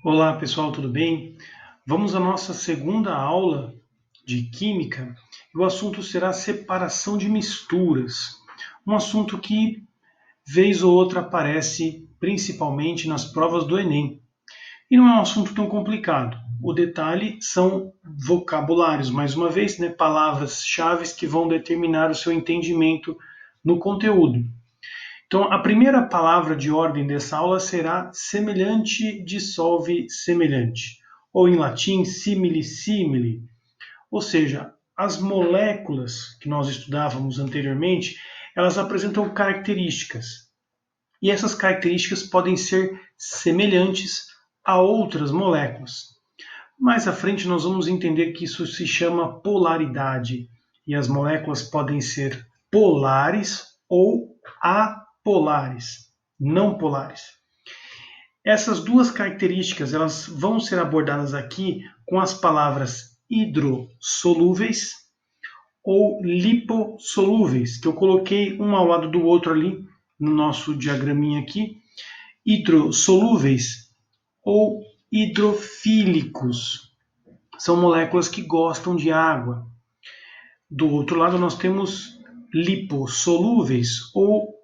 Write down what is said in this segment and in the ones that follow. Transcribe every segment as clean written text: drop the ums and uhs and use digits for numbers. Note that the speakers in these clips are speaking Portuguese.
Olá pessoal, tudo bem? Vamos à nossa segunda aula de Química e o assunto será separação de misturas. Um assunto que, vez ou outra, aparece principalmente nas provas do Enem. E não é um assunto tão complicado. O detalhe são vocabulários, mais uma vez, né, palavras-chave que vão determinar o seu entendimento no conteúdo. Então, a primeira palavra de ordem dessa aula será semelhante dissolve semelhante, ou em latim simile simile, ou seja, as moléculas que nós estudávamos anteriormente, elas apresentam características, e essas características podem ser semelhantes a outras moléculas. Mais à frente nós vamos entender que isso se chama polaridade, e as moléculas podem ser polares ou apolares, não polares. Essas duas características elas vão ser abordadas aqui com as palavras hidrossolúveis ou lipossolúveis, que eu coloquei um ao lado do outro ali no nosso diagraminha aqui. Hidrossolúveis ou hidrofílicos são moléculas que gostam de água. Do outro lado nós temos lipossolúveis ou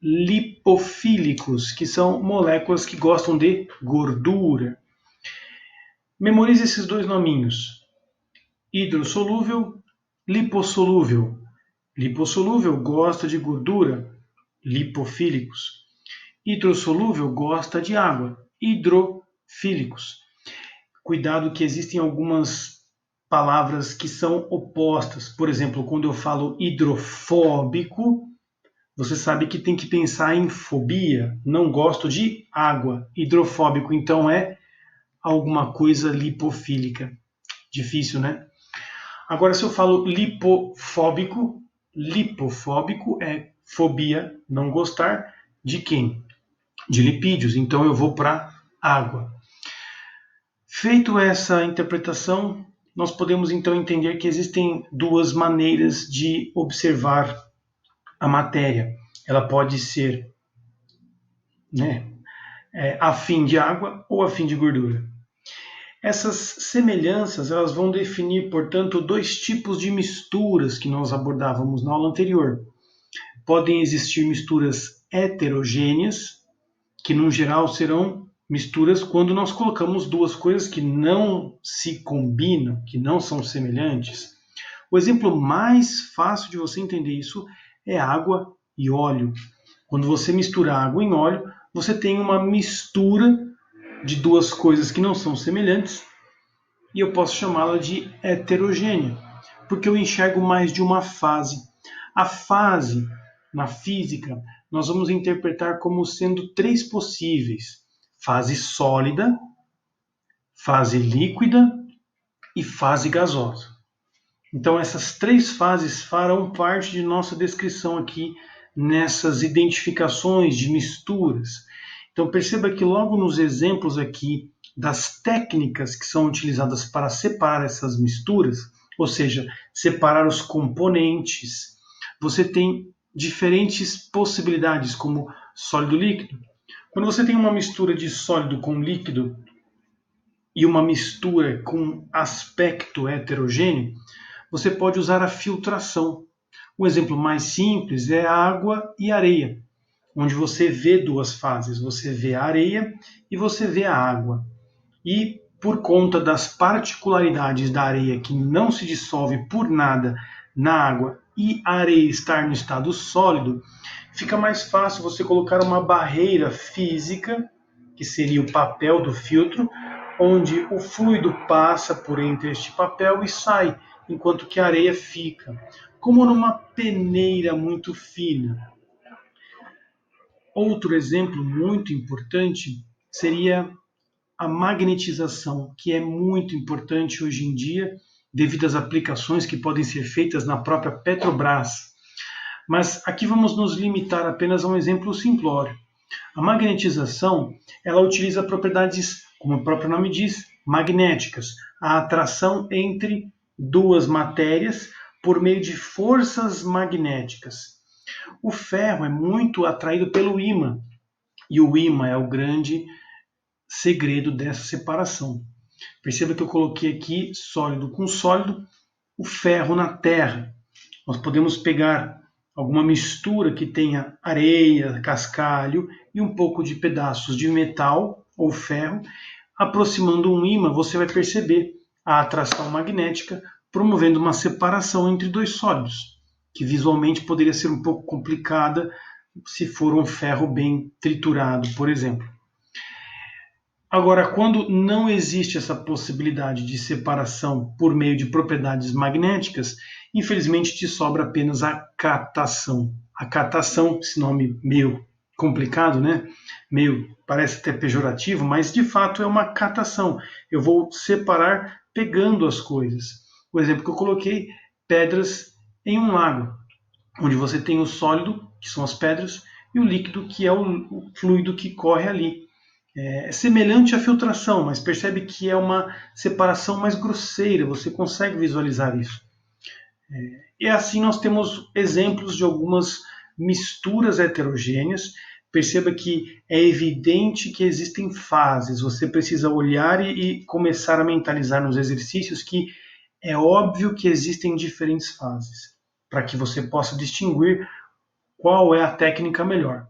lipofílicos, que são moléculas que gostam de gordura. Memorize esses dois nominhos: hidrossolúvel, lipossolúvel. Lipossolúvel gosta de gordura, lipofílicos. Hidrossolúvel gosta de água, hidrofílicos. Cuidado que existem algumas palavras que são opostas. Por exemplo, quando eu falo hidrofóbico, você sabe que tem que pensar em fobia. Não gosto de água. Hidrofóbico, então, é alguma coisa lipofílica. Difícil, né? Agora, se eu falo lipofóbico, lipofóbico é fobia, não gostar de quem? De lipídios. Então, eu vou para água. Feito essa interpretação, nós podemos então entender que existem duas maneiras de observar a matéria. Ela pode ser, né, afim de água ou afim de gordura. Essas semelhanças elas vão definir, portanto, dois tipos de misturas que nós abordávamos na aula anterior. Podem existir misturas heterogêneas, que no geral serão misturas quando nós colocamos duas coisas que não se combinam, que não são semelhantes. O exemplo mais fácil de você entender isso é água e óleo. Quando você mistura água em óleo, você tem uma mistura de duas coisas que não são semelhantes e eu posso chamá-la de heterogênea, porque eu enxergo mais de uma fase. A fase, na física, nós vamos interpretar como sendo três possíveis: fase sólida, fase líquida e fase gasosa. Então, essas três fases farão parte de nossa descrição aqui nessas identificações de misturas. Então, perceba que logo nos exemplos aqui das técnicas que são utilizadas para separar essas misturas, ou seja, separar os componentes, você tem diferentes possibilidades, como sólido líquido. Quando você tem uma mistura de sólido com líquido e uma mistura com aspecto heterogêneo, você pode usar a filtração. Um exemplo mais simples é água e areia, onde você vê duas fases, você vê a areia e você vê a água. E por conta das particularidades da areia que não se dissolve por nada na água e a areia estar no estado sólido, fica mais fácil você colocar uma barreira física, que seria o papel do filtro, onde o fluido passa por entre este papel e sai, enquanto que a areia fica, como numa peneira muito fina. Outro exemplo muito importante seria a magnetização, que é muito importante hoje em dia, devido às aplicações que podem ser feitas na própria Petrobras. Mas aqui vamos nos limitar apenas a um exemplo simplório. A magnetização, ela utiliza propriedades, como o próprio nome diz, magnéticas, a atração entre duas matérias por meio de forças magnéticas. O ferro é muito atraído pelo ímã, e o ímã é o grande segredo dessa separação. Perceba que eu coloquei aqui sólido com sólido, o ferro na terra. Nós podemos pegar alguma mistura que tenha areia, cascalho e um pouco de pedaços de metal ou ferro. Aproximando um ímã, você vai perceber a atração magnética, promovendo uma separação entre dois sólidos, que visualmente poderia ser um pouco complicada se for um ferro bem triturado, por exemplo. Agora, quando não existe essa possibilidade de separação por meio de propriedades magnéticas, infelizmente te sobra apenas a catação. A catação, esse nome meio complicado, né? Parece até pejorativo, mas de fato é uma catação. Eu vou separar pegando as coisas. O exemplo que eu coloquei, pedras em um lago, onde você tem o sólido, que são as pedras, e o líquido, que é o fluido que corre ali. É semelhante à filtração, mas percebe que é uma separação mais grosseira, você consegue visualizar isso. E assim nós temos exemplos de algumas misturas heterogêneas. Perceba que é evidente que existem fases, você precisa olhar e começar a mentalizar nos exercícios que é óbvio que existem diferentes fases, para que você possa distinguir qual é a técnica melhor.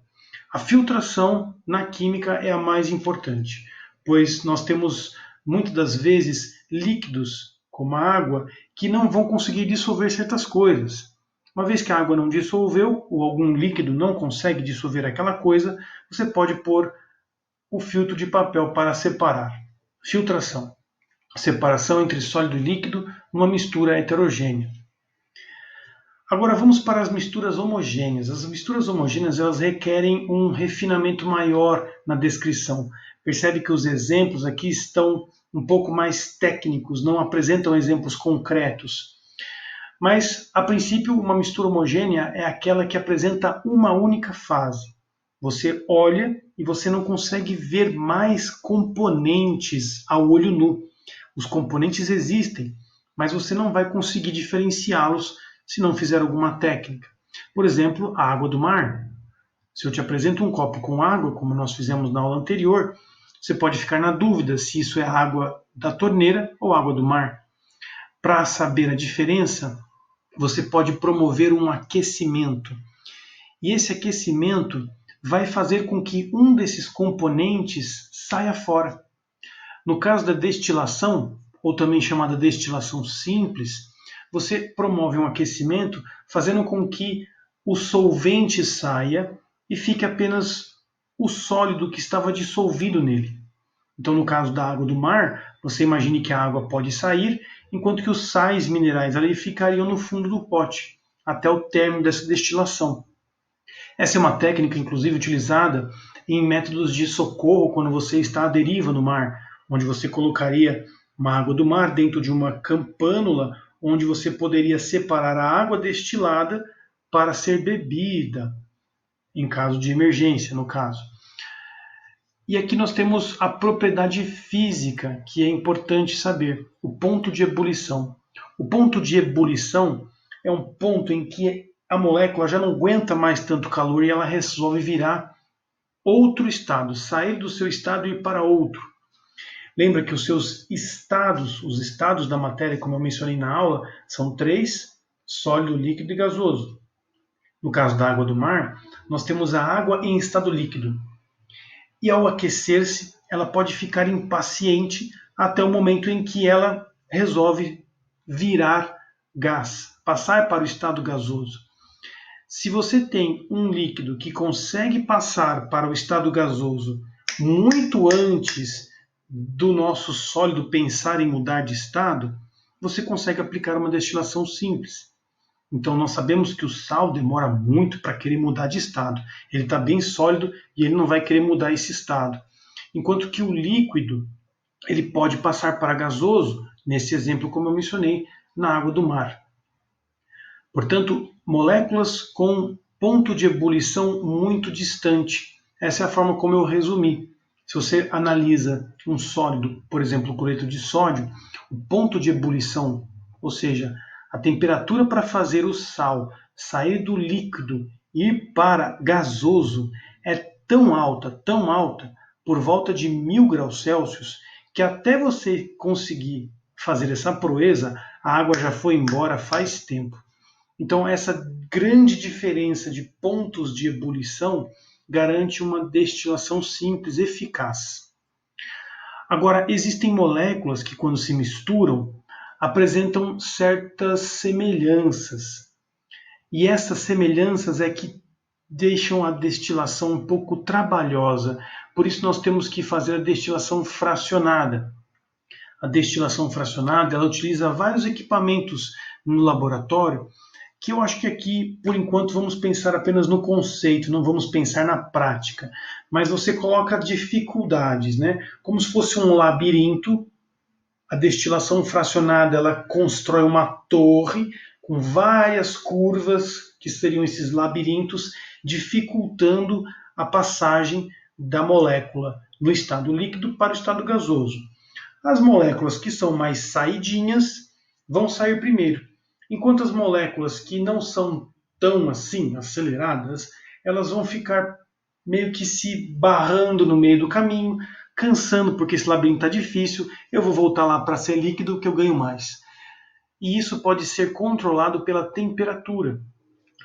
A filtração na química é a mais importante, pois nós temos muitas das vezes líquidos, como a água, que não vão conseguir dissolver certas coisas. Uma vez que a água não dissolveu, ou algum líquido não consegue dissolver aquela coisa, você pode pôr o filtro de papel para separar. Filtração. Separação entre sólido e líquido numa mistura heterogênea. Agora vamos para as misturas homogêneas. As misturas homogêneas elas requerem um refinamento maior na descrição. Percebe que os exemplos aqui estão um pouco mais técnicos, não apresentam exemplos concretos. Mas, a princípio, uma mistura homogênea é aquela que apresenta uma única fase. Você olha e você não consegue ver mais componentes ao olho nu. Os componentes existem, mas você não vai conseguir diferenciá-los se não fizer alguma técnica. Por exemplo, a água do mar. Se eu te apresento um copo com água, como nós fizemos na aula anterior, você pode ficar na dúvida se isso é água da torneira ou água do mar. Para saber a diferença, você pode promover um aquecimento. E esse aquecimento vai fazer com que um desses componentes saia fora. No caso da destilação, ou também chamada destilação simples, você promove um aquecimento fazendo com que o solvente saia e fique apenas o sólido que estava dissolvido nele. Então, no caso da água do mar, você imagine que a água pode sair, enquanto que os sais minerais ali ficariam no fundo do pote, até o término dessa destilação. Essa é uma técnica, inclusive, utilizada em métodos de socorro quando você está à deriva no mar, onde você colocaria uma água do mar dentro de uma campânula, onde você poderia separar a água destilada para ser bebida, em caso de emergência, no caso. E aqui nós temos a propriedade física, que é importante saber, o ponto de ebulição. O ponto de ebulição é um ponto em que a molécula já não aguenta mais tanto calor e ela resolve virar outro estado, sair do seu estado e ir para outro. Lembra que os seus estados, os estados da matéria, como eu mencionei na aula, são 3, sólido, líquido e gasoso. No caso da água do mar, nós temos a água em estado líquido. E ao aquecer-se, ela pode ficar impaciente até o momento em que ela resolve virar gás, passar para o estado gasoso. Se você tem um líquido que consegue passar para o estado gasoso muito antes do nosso sólido pensar em mudar de estado, você consegue aplicar uma destilação simples. Então nós sabemos que o sal demora muito para querer mudar de estado. Ele está bem sólido e ele não vai querer mudar esse estado. Enquanto que o líquido ele pode passar para gasoso, nesse exemplo como eu mencionei, na água do mar. Portanto, moléculas com ponto de ebulição muito distante. Essa é a forma como eu resumi. Se você analisa um sólido, por exemplo, o cloreto de sódio, o ponto de ebulição, ou seja, a temperatura para fazer o sal sair do líquido e ir para gasoso é tão alta, por volta de 1000 graus Celsius, que até você conseguir fazer essa proeza, a água já foi embora faz tempo. Então, essa grande diferença de pontos de ebulição garante uma destilação simples, eficaz. Agora, existem moléculas que, quando se misturam, apresentam certas semelhanças. E essas semelhanças é que deixam a destilação um pouco trabalhosa. Por isso, nós temos que fazer a destilação fracionada. A destilação fracionada, ela utiliza vários equipamentos no laboratório, que eu acho que aqui, por enquanto, vamos pensar apenas no conceito, não vamos pensar na prática. Mas você coloca dificuldades, né? Como se fosse um labirinto. A destilação fracionada, ela constrói uma torre com várias curvas, que seriam esses labirintos, dificultando a passagem da molécula do estado líquido para o estado gasoso. As moléculas que são mais saidinhas vão sair primeiro, enquanto as moléculas que não são tão assim aceleradas, elas vão ficar meio que se barrando no meio do caminho, cansando porque esse labirinto está difícil, eu vou voltar lá para ser líquido que eu ganho mais. E isso pode ser controlado pela temperatura.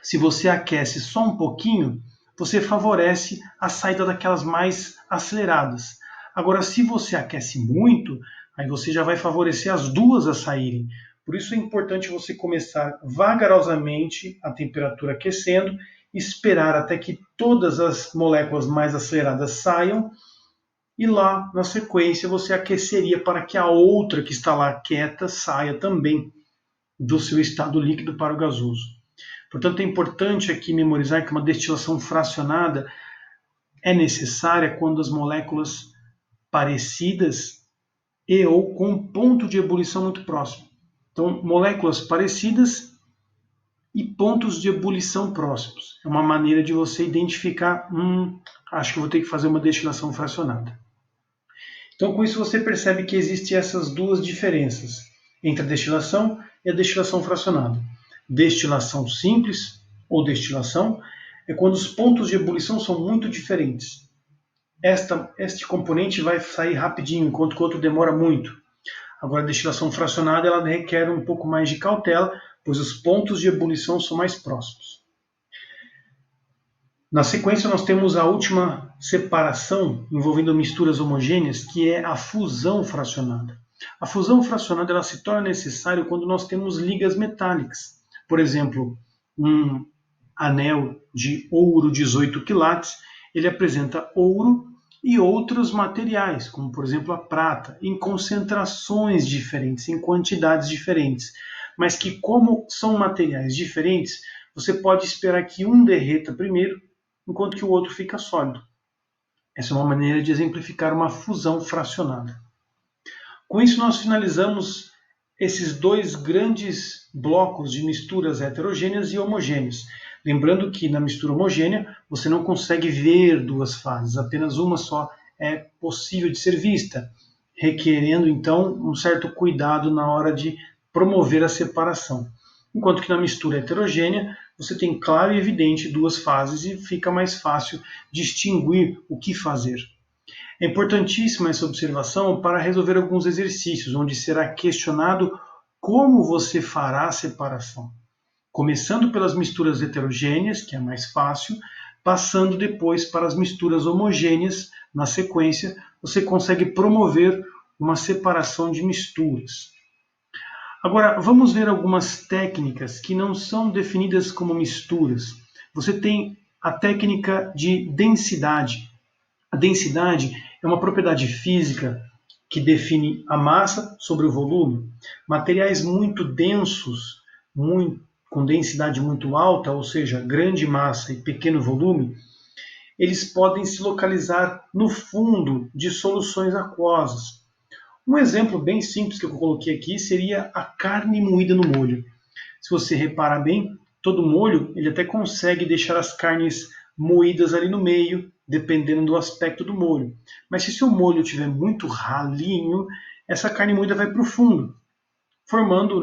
Se você aquece só um pouquinho, você favorece a saída daquelas mais aceleradas. Agora, se você aquece muito, aí você já vai favorecer as duas a saírem. Por isso é importante você começar vagarosamente a temperatura aquecendo, esperar até que todas as moléculas mais aceleradas saiam, e lá na sequência você aqueceria para que a outra que está lá quieta saia também do seu estado líquido para o gasoso. Portanto, é importante aqui memorizar que uma destilação fracionada é necessária quando as moléculas parecidas e ou com um ponto de ebulição muito próximo. Então, moléculas parecidas e pontos de ebulição próximos. É uma maneira de você identificar, acho que eu vou ter que fazer uma destilação fracionada. Então, com isso você percebe que existem essas duas diferenças entre a destilação e a destilação fracionada. Destilação simples ou destilação é quando os pontos de ebulição são muito diferentes. Este componente vai sair rapidinho, enquanto que o outro demora muito. Agora, a destilação fracionada ela requer um pouco mais de cautela, pois os pontos de ebulição são mais próximos. Na sequência, nós temos a última separação envolvendo misturas homogêneas, que é a fusão fracionada. A fusão fracionada ela se torna necessária quando nós temos ligas metálicas. Por exemplo, um anel de ouro 18 quilates, ele apresenta ouro e outros materiais, como por exemplo a prata, em concentrações diferentes, em quantidades diferentes, mas que como são materiais diferentes, você pode esperar que um derreta primeiro, enquanto que o outro fica sólido. Essa é uma maneira de exemplificar uma fusão fracionada. Com isso, nós finalizamos esses dois grandes blocos de misturas heterogêneas e homogêneas. Lembrando que na mistura homogênea você não consegue ver duas fases, apenas uma só é possível de ser vista, requerendo então um certo cuidado na hora de promover a separação. Enquanto que na mistura heterogênea você tem claro e evidente duas fases e fica mais fácil distinguir o que fazer. É importantíssima essa observação para resolver alguns exercícios, onde será questionado como você fará a separação. Começando pelas misturas heterogêneas, que é mais fácil, passando depois para as misturas homogêneas, na sequência, você consegue promover uma separação de misturas. Agora, vamos ver algumas técnicas que não são definidas como misturas. Você tem a técnica de densidade. A densidade é uma propriedade física que define a massa sobre o volume. Materiais muito densos, com densidade muito alta, ou seja, grande massa e pequeno volume, eles podem se localizar no fundo de soluções aquosas. Um exemplo bem simples que eu coloquei aqui seria a carne moída no molho. Se você reparar bem, todo molho ele até consegue deixar as carnes moídas ali no meio, dependendo do aspecto do molho. Mas se seu molho estiver muito ralinho, essa carne moída vai para o fundo, formando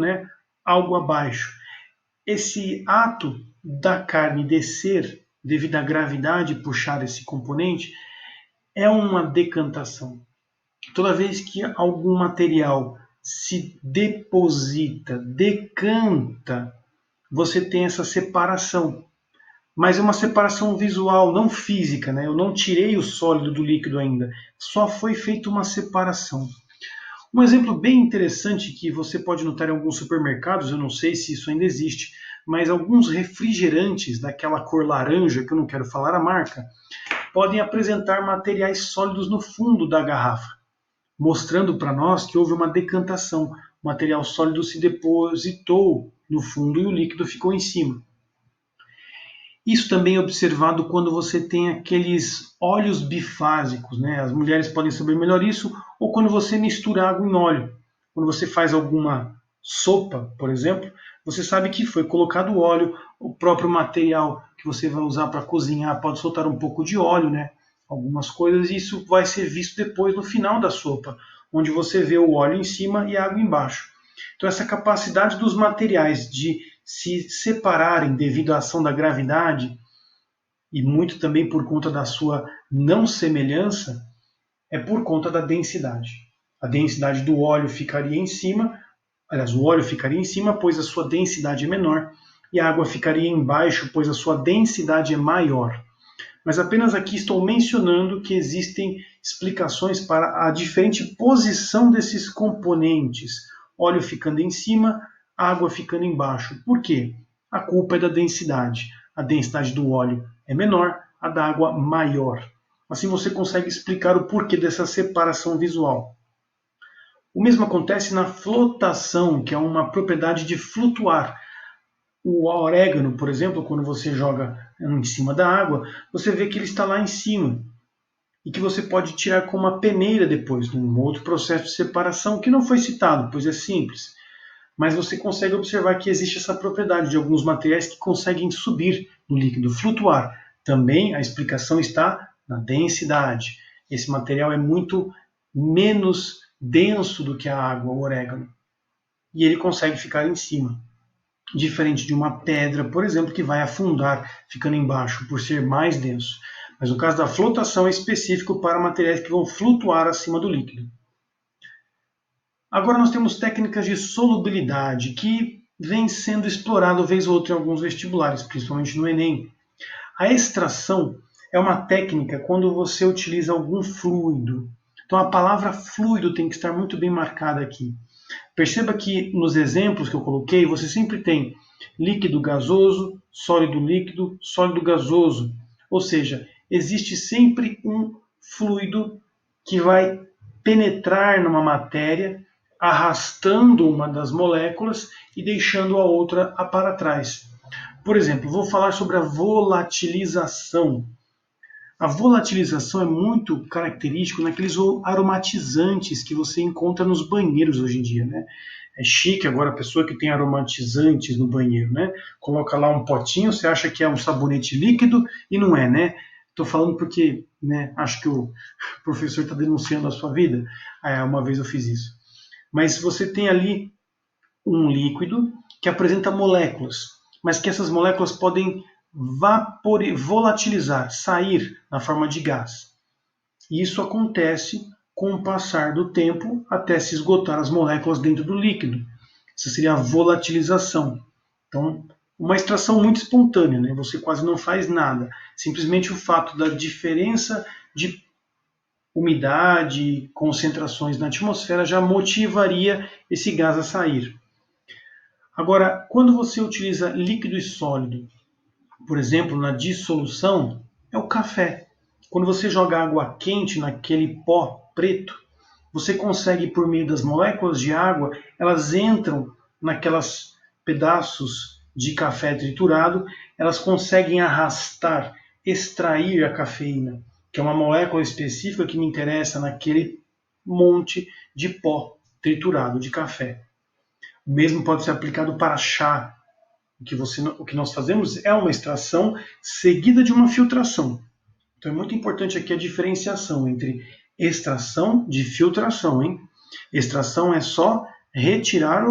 algo abaixo. Esse ato da carne descer, devido à gravidade puxar esse componente, é uma decantação. Toda vez que algum material se deposita, decanta, você tem essa separação. Mas é uma separação visual, não física, né? Eu não tirei o sólido do líquido ainda, só foi feita uma separação. Um exemplo bem interessante que você pode notar em alguns supermercados, eu não sei se isso ainda existe, mas alguns refrigerantes daquela cor laranja, que eu não quero falar a marca, podem apresentar materiais sólidos no fundo da garrafa, mostrando para nós que houve uma decantação. O material sólido se depositou no fundo e o líquido ficou em cima. Isso também é observado quando você tem aqueles óleos bifásicos, né? As mulheres podem saber melhor isso, ou quando você mistura água em óleo. Quando você faz alguma sopa, por exemplo, você sabe que foi colocado óleo, o próprio material que você vai usar para cozinhar pode soltar um pouco de óleo, né? Algumas coisas, e isso vai ser visto depois no final da sopa, onde você vê o óleo em cima e a água embaixo. Então essa capacidade dos materiais de se separarem devido à ação da gravidade, e muito também por conta da sua não semelhança, é por conta da densidade. A densidade do óleo ficaria em cima, aliás, o óleo ficaria em cima, pois a sua densidade é menor, e a água ficaria embaixo, pois a sua densidade é maior. Mas apenas aqui estou mencionando que existem explicações para a diferente posição desses componentes. Óleo ficando em cima, água ficando embaixo. Por quê? A culpa é da densidade. A densidade do óleo é menor, a da água maior. Assim você consegue explicar o porquê dessa separação visual. O mesmo acontece na flotação, que é uma propriedade de flutuar. O orégano, por exemplo, quando você joga em cima da água, você vê que ele está lá em cima e que você pode tirar com uma peneira depois, num outro processo de separação que não foi citado, pois é simples. Mas você consegue observar que existe essa propriedade de alguns materiais que conseguem subir no líquido, flutuar. Também a explicação está na densidade. Esse material é muito menos denso do que a água, o orégano, e ele consegue ficar em cima. Diferente de uma pedra, por exemplo, que vai afundar ficando embaixo por ser mais denso. Mas no caso da flotação é específico para materiais que vão flutuar acima do líquido. Agora nós temos técnicas de solubilidade que vem sendo explorado vez ou outra em alguns vestibulares, principalmente no Enem. A extração é uma técnica quando você utiliza algum fluido. Então a palavra fluido tem que estar muito bem marcada aqui. Perceba que nos exemplos que eu coloquei, você sempre tem líquido gasoso, sólido gasoso. Ou seja, existe sempre um fluido que vai penetrar numa matéria, arrastando uma das moléculas e deixando a outra para trás. Por exemplo, vou falar sobre a volatilização. A volatilização é muito característico naqueles aromatizantes que você encontra nos banheiros hoje em dia, né? É chique agora a pessoa que tem aromatizantes no banheiro, né? Coloca lá um potinho, você acha que é um sabonete líquido e não é, né? Estou falando porque, né, acho que o professor está denunciando a sua vida. Uma vez eu fiz isso. Mas você tem ali um líquido que apresenta moléculas, mas que essas moléculas podem volatilizar, sair na forma de gás. E isso acontece com o passar do tempo até se esgotar as moléculas dentro do líquido. Isso seria a volatilização. Então, uma extração muito espontânea, né? Você quase não faz nada. Simplesmente o fato da diferença de umidade, concentrações na atmosfera já motivaria esse gás a sair. Agora, quando você utiliza líquido e sólido, por exemplo, na dissolução, é o café. Quando você joga água quente naquele pó preto, você consegue, por meio das moléculas de água, elas entram naquelas pedaços de café triturado, elas conseguem arrastar, extrair a cafeína, que é uma molécula específica que me interessa naquele monte de pó triturado de café. O mesmo pode ser aplicado para chá. O que nós fazemos é uma extração seguida de uma filtração. Então é muito importante aqui a diferenciação entre extração de filtração. Hein? Extração é só retirar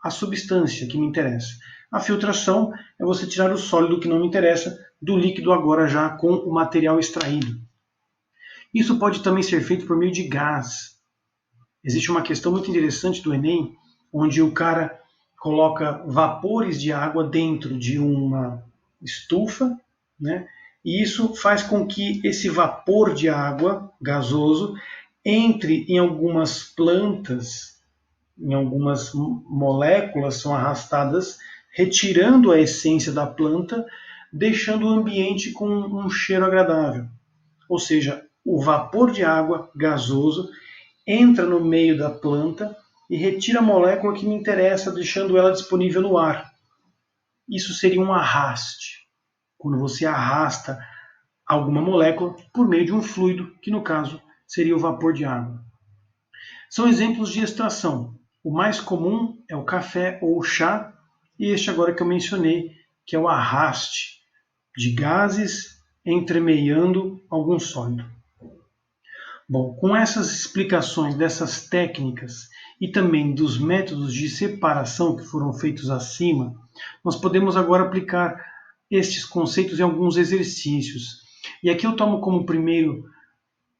a substância que me interessa. A filtração é você tirar o sólido que não me interessa do líquido agora já com o material extraído. Isso pode também ser feito por meio de gás. Existe uma questão muito interessante do Enem, onde o cara coloca vapores de água dentro de uma estufa, né? E isso faz com que esse vapor de água gasoso entre em algumas plantas, em algumas moléculas são arrastadas, retirando a essência da planta, deixando o ambiente com um cheiro agradável. Ou seja, o vapor de água gasoso entra no meio da planta e retira a molécula que me interessa, deixando ela disponível no ar. Isso seria um arraste, quando você arrasta alguma molécula por meio de um fluido, que no caso seria o vapor de água. São exemplos de extração. O mais comum é o café ou o chá, e este agora que eu mencionei, que é o arraste de gases entremeando algum sólido. Bom, com essas explicações dessas técnicas e também dos métodos de separação que foram feitos acima, nós podemos agora aplicar estes conceitos em alguns exercícios. E aqui eu tomo como primeiro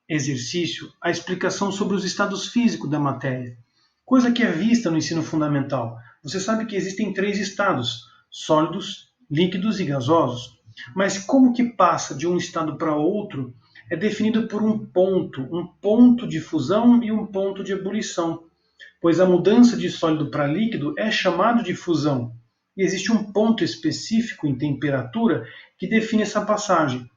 exercício a explicação sobre os estados físicos da matéria, coisa que é vista no ensino fundamental. Você sabe que existem 3 estados: sólidos, líquidos e gasosos. Mas como que passa de um estado para outro é definido por um ponto de fusão e um ponto de ebulição, pois a mudança de sólido para líquido é chamado de fusão. E existe um ponto específico em temperatura que define essa passagem.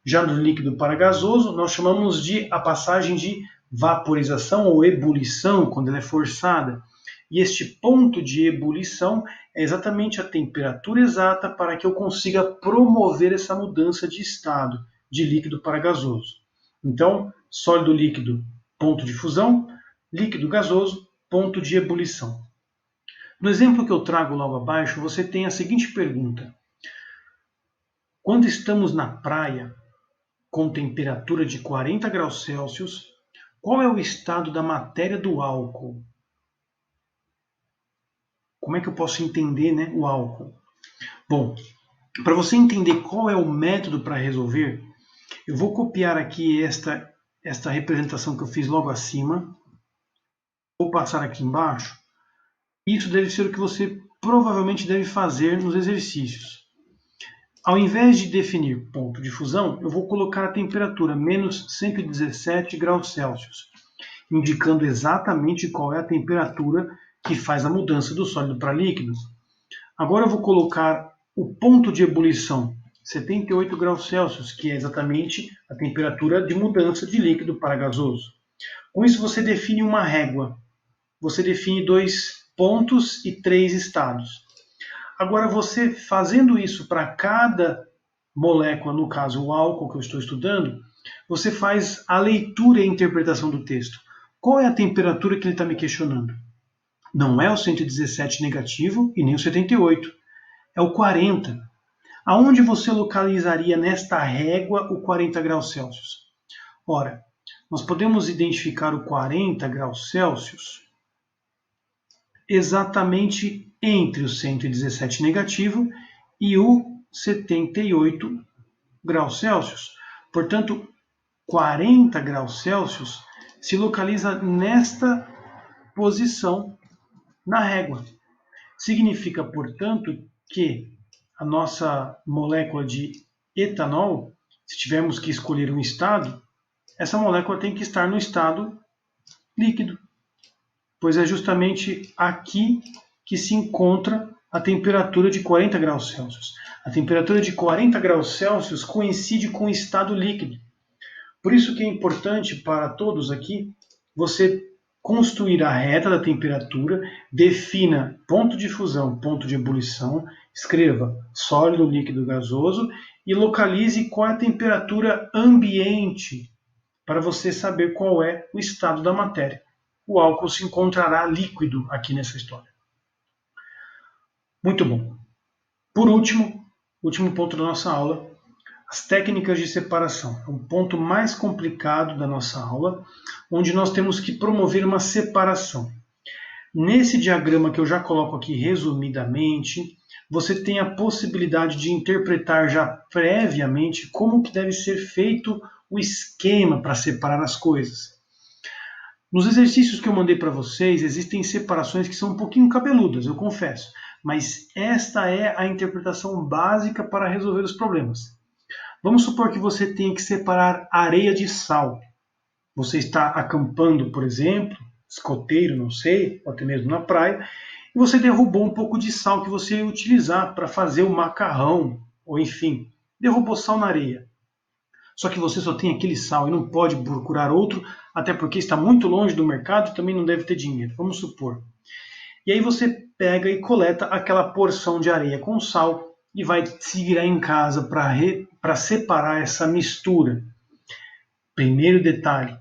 Já do líquido para gasoso, nós chamamos de a passagem de vaporização ou ebulição, quando ela é forçada. E este ponto de ebulição é exatamente a temperatura exata para que eu consiga promover essa mudança de estado, de líquido para gasoso. Então, sólido líquido, ponto de fusão, líquido gasoso, ponto de ebulição. No exemplo que eu trago logo abaixo, você tem a seguinte pergunta: quando estamos na praia, com temperatura de 40 graus Celsius, qual é o estado da matéria do álcool? Como é que eu posso entender, né, o álcool? Bom, para você entender qual é o método para resolver, eu vou copiar aqui esta representação que eu fiz logo acima, vou passar aqui embaixo. Isso deve ser o que você provavelmente deve fazer nos exercícios. Ao invés de definir ponto de fusão, eu vou colocar a temperatura menos 117 graus Celsius, indicando exatamente qual é a temperatura que faz a mudança do sólido para líquido. Agora eu vou colocar o ponto de ebulição, 78 graus Celsius, que é exatamente a temperatura de mudança de líquido para gasoso. Com isso você define uma régua. Você define 2 pontos e 3 estados. Agora você fazendo isso para cada molécula, no caso o álcool que eu estou estudando, você faz a leitura e a interpretação do texto. Qual é a temperatura que ele está me questionando? Não é o 117 negativo e nem o 78. É o 40. Aonde você localizaria nesta régua o 40 graus Celsius? Ora, nós podemos identificar o 40 graus Celsius exatamente entre o 117 negativo e o 78 graus Celsius. Portanto, 40 graus Celsius se localiza nesta posição na régua. Significa, portanto, que a nossa molécula de etanol, se tivermos que escolher um estado, essa molécula tem que estar no estado líquido, pois é justamente aqui que se encontra a temperatura de 40 graus Celsius. A temperatura de 40 graus Celsius coincide com o estado líquido. Por isso que é importante para todos aqui você construir a reta da temperatura, defina ponto de fusão, ponto de ebulição, escreva sólido, líquido, gasoso e localize qual é a temperatura ambiente para você saber qual é o estado da matéria. O álcool se encontrará líquido aqui nessa história. Muito bom. Por último ponto da nossa aula, as técnicas de separação. É um ponto mais complicado da nossa aula, onde nós temos que promover uma separação. Nesse diagrama que eu já coloco aqui resumidamente, você tem a possibilidade de interpretar já previamente como que deve ser feito o esquema para separar as coisas. Nos exercícios que eu mandei para vocês, existem separações que são um pouquinho cabeludas, eu confesso, mas esta é a interpretação básica para resolver os problemas. Vamos supor que você tenha que separar areia de sal. Você está acampando, por exemplo, escoteiro, não sei, ou até mesmo na praia, e você derrubou um pouco de sal que você ia utilizar para fazer o macarrão, ou enfim, derrubou sal na areia. Só que você só tem aquele sal e não pode procurar outro, até porque está muito longe do mercado e também não deve ter dinheiro, vamos supor. E aí você pega e coleta aquela porção de areia com sal e vai se virar em casa para separar essa mistura. Primeiro detalhe,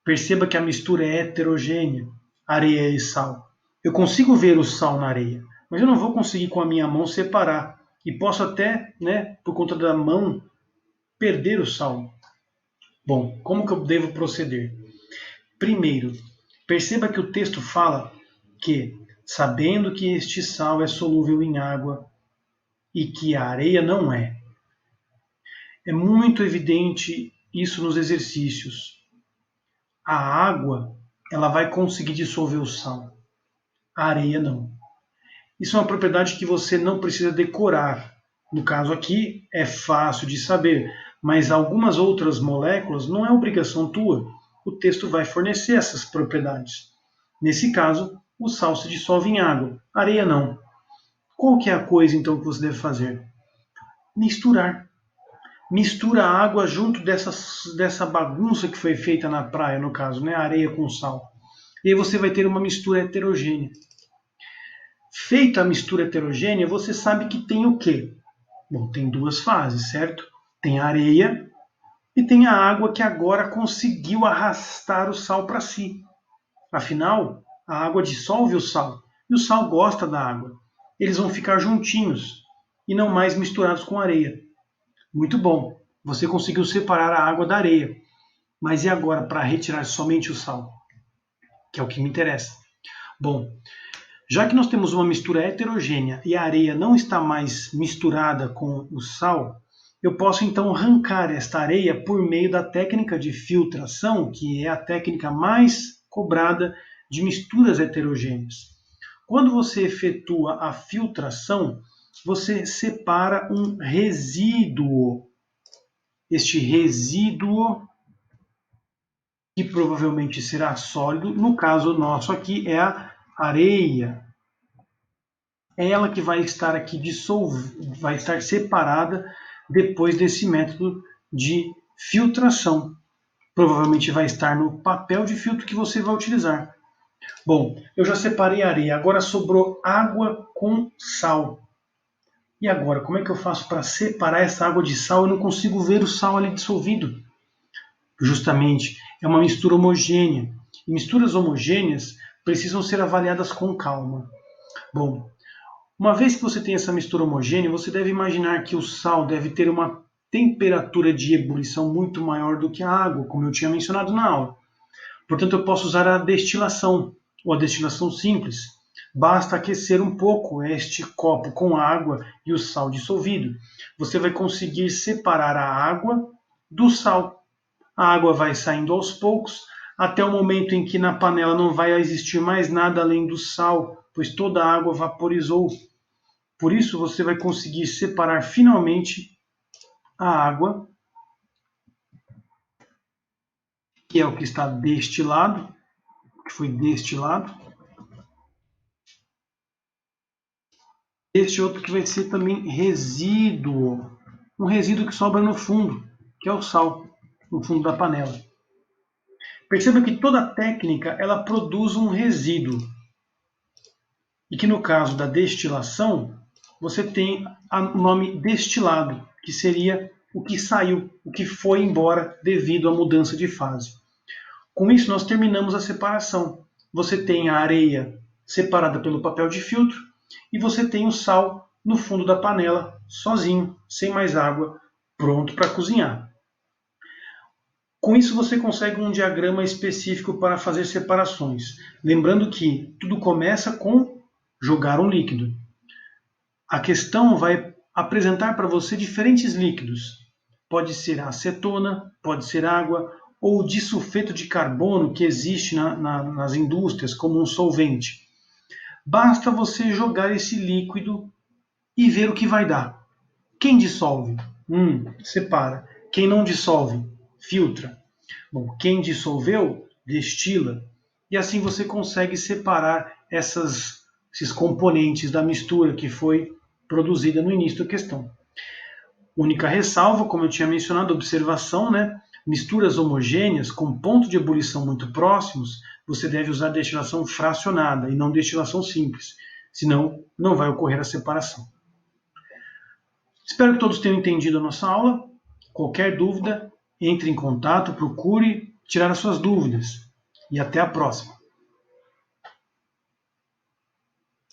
perceba que a mistura é heterogênea, areia e sal. Eu consigo ver o sal na areia, mas eu não vou conseguir com a minha mão separar. E posso até, por conta da mão, perder o sal. Bom, como que eu devo proceder? Primeiro, perceba que o texto fala que, sabendo que este sal é solúvel em água e que a areia não é. É muito evidente isso nos exercícios. A água, ela vai conseguir dissolver o sal. A areia não. Isso é uma propriedade que você não precisa decorar. No caso aqui, é fácil de saber, mas algumas outras moléculas não é obrigação tua. O texto vai fornecer essas propriedades. Nesse caso, o sal se dissolve em água, a areia não. Qual que é a coisa, então, que você deve fazer? Misturar. Mistura a água junto dessa bagunça que foi feita na praia, no caso, areia com sal. E aí você vai ter uma mistura heterogênea. Feita a mistura heterogênea, você sabe que tem o quê? Bom, tem duas fases, certo? Tem a areia e tem a água que agora conseguiu arrastar o sal para si. Afinal, a água dissolve o sal e o sal gosta da água. Eles vão ficar juntinhos e não mais misturados com areia. Muito bom, você conseguiu separar a água da areia. Mas e agora para retirar somente o sal? Que é o que me interessa. Bom, já que nós temos uma mistura heterogênea e a areia não está mais misturada com o sal, eu posso então arrancar esta areia por meio da técnica de filtração, que é a técnica mais cobrada de misturas heterogêneas. Quando você efetua a filtração, você separa um resíduo. Este resíduo, que provavelmente será sólido, no caso nosso aqui é a areia. É ela que vai estar aqui vai estar separada depois desse método de filtração. Provavelmente vai estar no papel de filtro que você vai utilizar. Bom, eu já separei a areia, agora sobrou água com sal. E agora, como é que eu faço para separar essa água de sal? Eu não consigo ver o sal ali dissolvido. Justamente, é uma mistura homogênea. E misturas homogêneas precisam ser avaliadas com calma. Bom, uma vez que você tem essa mistura homogênea, você deve imaginar que o sal deve ter uma temperatura de ebulição muito maior do que a água, como eu tinha mencionado na aula. Portanto, eu posso usar a destilação, ou a destilação simples. Basta aquecer um pouco este copo com água e o sal dissolvido. Você vai conseguir separar a água do sal. A água vai saindo aos poucos, até o momento em que na panela não vai existir mais nada além do sal, pois toda a água vaporizou. Por isso, você vai conseguir separar finalmente a água, que é o que está destilado, que foi destilado. Este outro que vai ser também resíduo, um resíduo que sobra no fundo, que é o sal, no fundo da panela. Perceba que toda técnica ela produz um resíduo. E que no caso da destilação, você tem o nome destilado, que seria o que saiu, o que foi embora devido à mudança de fase. Com isso, nós terminamos a separação. Você tem a areia separada pelo papel de filtro e você tem o sal no fundo da panela, sozinho, sem mais água, pronto para cozinhar. Com isso, você consegue um diagrama específico para fazer separações. Lembrando que tudo começa com jogar um líquido. A questão vai apresentar para você diferentes líquidos. pode ser a acetona, pode ser água, ou o disulfeto de carbono que existe nas indústrias como um solvente. Basta você jogar esse líquido e ver o que vai dar. Quem dissolve? Separa. Quem não dissolve? Filtra. Bom, quem dissolveu? Destila. E assim você consegue separar esses componentes da mistura que foi produzida no início da questão. Única ressalva, como eu tinha mencionado, observação, né? Misturas homogêneas com ponto de ebulição muito próximos, você deve usar destilação fracionada e não destilação simples, senão não vai ocorrer a separação. Espero que todos tenham entendido a nossa aula. Qualquer dúvida, entre em contato, procure tirar as suas dúvidas. E até a próxima!